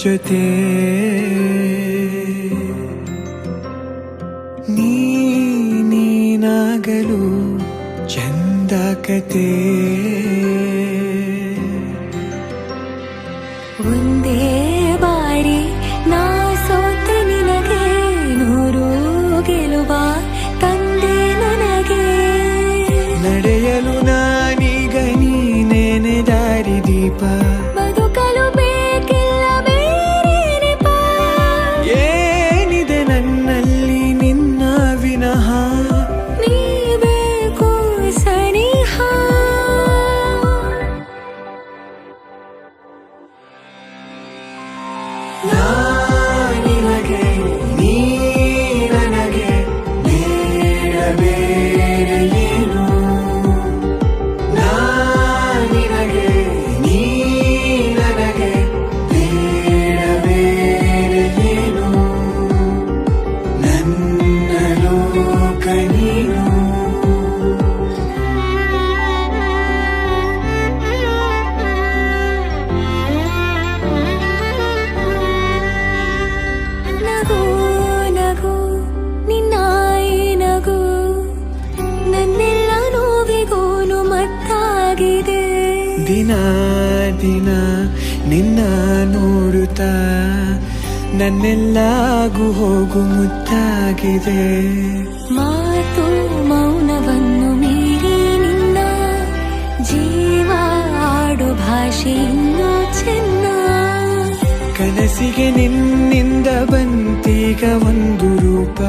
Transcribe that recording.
ಜೊತೆ ನೀನಾಗಲು ಚಂದ ಕತೆ ಒಂದೇ ಬಾರಿ ನಾ ಸೋತ ನಿನಗೆ ನೂರು ಗೆಲುವ ತಂದೆ ನನಗೆ ನಡೆಯಲು ನಾನೀಗ ನೀನೇನೆ ದಾರಿ ದೀಪ ಬದುಕಲು ಬೇಕಿಲ್ಲ ಬೇರೆ ನೆಪ ಏನಿದೆ ನನ್ನಲ್ಲಿ ನಿನ್ನ ವಿನಃ ನೀ ಬೇಕು ಸನಿಹ ನಿನಗೆ ನೀ ನನಗೆ ಬೇಡ ಬೇರೆ ಏನು ನಿನಗೆ ನೀ ನನಗೆ ಬೇಡ ಬೇರೆ ಏನು ನನ್ನ ಲೋಕ ನೀನು ನಗು ನಗು ನಿನ್ನಾಯಿ ನಗು ನನ್ನೆಲ್ಲ ನೋವಿಗೋನು ಮತ್ತಾಗಿದೆ ದಿನ ದಿನ ನಿನ್ನ ನೋಡುತ್ತಾ ನನ್ನೆಲ್ಲಾಗು ಹೋಗು ಮುತ್ತಾಗಿದೆ ಮಾತು ಮೌನವನ್ನು ಮೀರಿ ನಿನ್ನ ಜೀವ ಆಡು ಭಾಷೆ ಇನ್ನೂ ಚೆನ್ನ ಕನಸಿಗೆ ನಿನ್ನಿಂದ ಬಂತೀಗ ಒಂದು ರೂಪ